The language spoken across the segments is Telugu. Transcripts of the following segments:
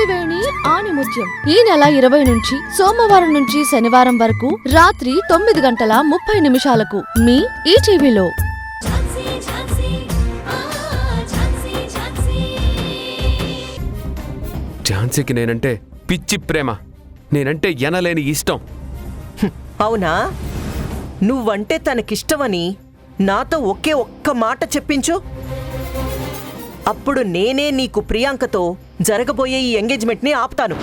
తొలివేణి ఆణిముత్యం ఈ నెల 20 నుంచి సోమవారం నుంచి శనివారం వరకు రాత్రి 9:30 మీ ఈటీవీలో. ఝాన్సీకి నేనంటే పిచ్చి ప్రేమ, నేనంటే ఎనలేని ఇష్టం. అవునా? నువ్వంటే తనకిష్టమని నాతో ఒక్క మాట చెప్పించు. అప్పుడు నేనే నీకు ప్రియాంకతో జరగబోయే ఈ ఎంగేజ్మెంట్ని ఆపుతాను.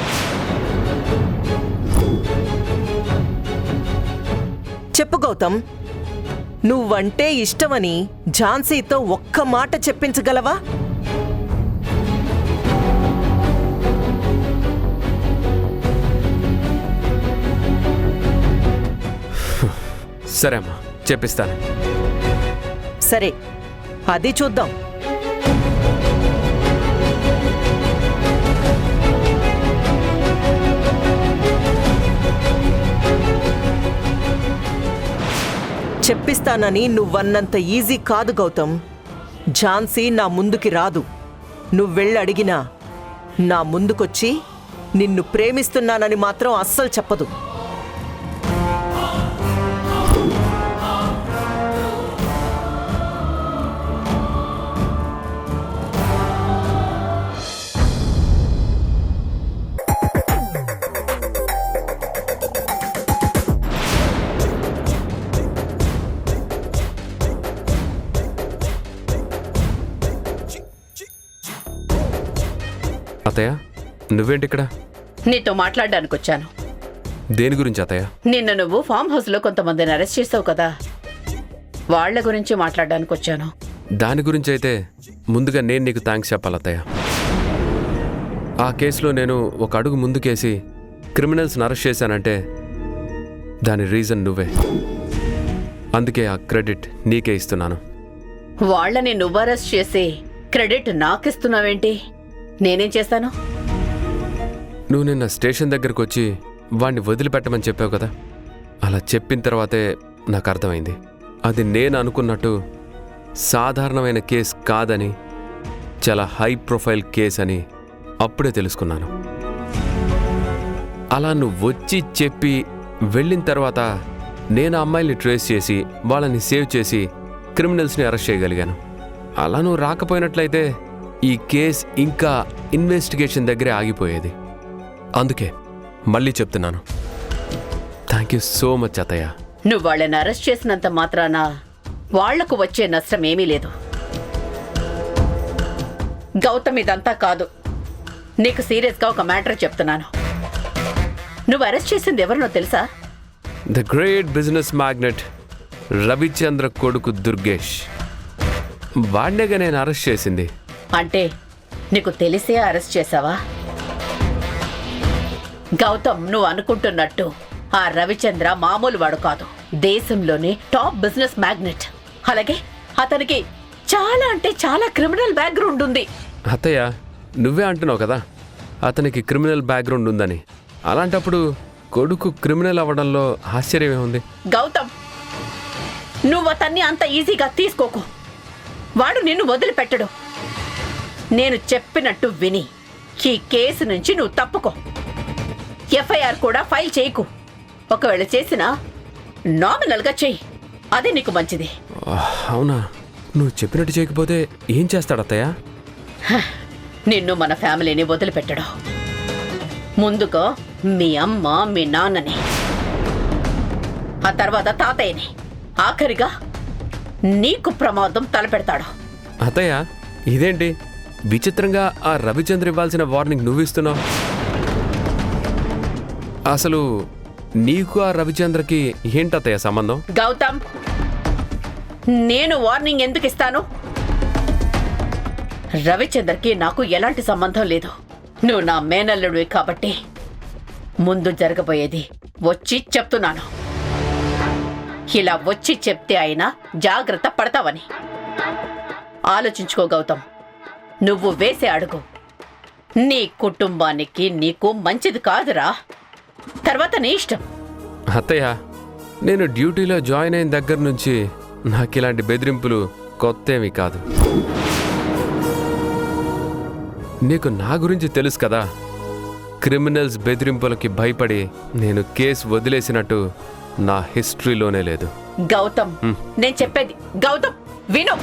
చెప్పు గౌతమ్, నువ్వంటే ఇష్టమని ఝాన్సీతో ఒక్క మాట చెప్పించగలవా? సరే అమ్మా, చెప్పిస్తాను. సరే, అది చూద్దాం. చెప్పిస్తానని నువ్వన్నంత ఈజీ కాదు గౌతమ్. ఝాన్సీ నా ముందుకి రాదు. నువ్వెళ్ళి అడిగినా నా ముందుకొచ్చి నిన్ను ప్రేమిస్తున్నానని మాత్రం అస్సలు చెప్పదు. అత్తయ్య, నువ్వేంటి ఇక్కడ? నీతో మాట్లాడడానికి వచ్చాను. దేని గురించి అత్తయ్య? నిన్న నువ్వు ఫామ్ హౌస్ లో కొంతమందిని అరెస్ట్ చేసావు కదా, వాళ్ల గురించి మాట్లాడడానికి వచ్చాను. దాని గురించి అయితే ముందుగా నేను నీకు థ్యాంక్స్ చెప్పాలి అత్తయ్య. ఆ కేసులో నేను ఒక అడుగు ముందుకేసి క్రిమినల్స్ని అరెస్ట్ చేశానంటే దాని రీజన్ నువ్వే. అందుకే ఆ క్రెడిట్ నీకే ఇస్తున్నాను. వాళ్లని నువ్వు అరెస్ట్ చేసి క్రెడిట్ నాకిస్తున్నావేంటి? నేనేం చేస్తాను? నువ్వు నిన్న స్టేషన్ దగ్గరకు వచ్చి వాణ్ణి వదిలిపెట్టమని చెప్పావు కదా, అలా చెప్పిన తర్వాతే నాకు అర్థమైంది అది నేను అనుకున్నట్టు సాధారణమైన కేసు కాదని, చాలా హై ప్రొఫైల్ కేస్ అని అప్పుడే తెలుసుకున్నాను. అలా నువ్వు వచ్చి చెప్పి వెళ్ళిన తర్వాత నేను ఆ అమ్మాయిని ట్రేస్ చేసి వాళ్ళని సేవ్ చేసి క్రిమినల్స్ని అరెస్ట్ చేయగలిగాను. అలా నువ్వు రాకపోయినట్లయితే ఈ కేస్ ఇంకా ఇన్వెస్టిగేషన్ దగ్గరే ఆగిపోయేది. అందుకే మళ్ళీ చెప్తున్నాను, థ్యాంక్ యూ సో మచ్ అత్తయ్య. నువ్వు వాళ్ళని అరెస్ట్ చేసినంత మాత్రాన వాళ్లకు వచ్చే నష్టం ఏమీ లేదు. గౌతమ్, ఇదంతా కాదు, నీకు సీరియస్గా ఒక మ్యాటర్ చెప్తున్నాను. నువ్వు అరెస్ట్ చేసింది ఎవరినో తెలుసా? The great business magnate Ravichandra కొడుకు దుర్గేష్. వాడినేగా నేను అరెస్ట్ చేసింది. అంటే నీకు తెలిసే అరెస్ట్ చేశావా? గౌతమ్, నువ్వు అనుకుంటున్నట్టు ఆ రవిచంద్ర మామూలు వాడు కాదు. దేశంలోనే టాప్ బిజినెస్ మ్యాగ్నెట్. అలాగే అతనికి చాలా అంటే చాలా క్రిమినల్ బ్యాక్గ్రౌండ్ ఉంది. అత్తయ్య, నువ్వే అంటున్నావు కదా అతనికి క్రిమినల్ బ్యాక్గ్రౌండ్ ఉందని. అలాంటప్పుడు కొడుకు క్రిమినల్ అవ్వడంలో ఆశ్చర్యమే ఉంది. గౌతమ్, నువ్వు అతన్ని అంత ఈజీగా తీసుకోకు. వాడు నిన్ను వదిలిపెట్టడు. నేను చెప్పినట్టు విని ఈ కేసు నుంచి నువ్వు తప్పుకో. ఎఫ్ఐఆర్ కూడా ఫైల్ చేయకు. ఒకవేళ చేసినా నామినల్గా చెయ్యి, అదే నీకు మంచిది. అవునా? నువ్వు చెప్పినట్టు చేయకపోతే ఏం చేస్తాడు అత్తయ్య? నిన్ను మన ఫ్యామిలీని వదిలిపెట్టడు. ముందుగా మీ అమ్మ, మీ నాన్నని, ఆ తర్వాత తాతయ్యని, ఆఖరిగా నీకు ప్రమాదం తలపెడతాడు. అత్తయ్య, ఇదేంటి విచిత్రంగా ఆ రవిచంద్ర ఇవ్వాల్సిన వార్నింగ్ నువ్వు ఇస్తున్నావు? అసలు నీకు ఆ రవిచంద్రకి ఏంటత్తయ్య సంబంధం? గౌతమ్, నేను వార్నింగ్ ఎందుకు ఇస్తాను? రవిచంద్రకి నాకు ఎలాంటి సంబంధం లేదు. నువ్వు నా మేనల్లుడివి కాబట్టి ముందు జరగబోయేది వచ్చి చెప్తున్నాను. ఇలా వచ్చి చెప్తే అయినా జాగ్రత్త పడతావని ఆలోచించుకో గౌతమ్. నువ్వు వేసే అడుగు నీ కుటుంబానికి నీకు మంచిది కాదురా. తర్వాత నీ ఇష్టం. అత్తయ్య, నేను డ్యూటీలో జాయిన్ అయిన దగ్గర నుంచి నాకు ఇలాంటి బెదిరింపులు కొత్తేమీ కాదు. నీకు నా గురించి తెలుసు కదా, క్రిమినల్స్ బెదిరింపులకి భయపడి నేను కేసు వదిలేసినట్టు నా హిస్టరీలోనే లేదు. గౌతమ్, నేను చెప్పేది గౌతమ్ విను.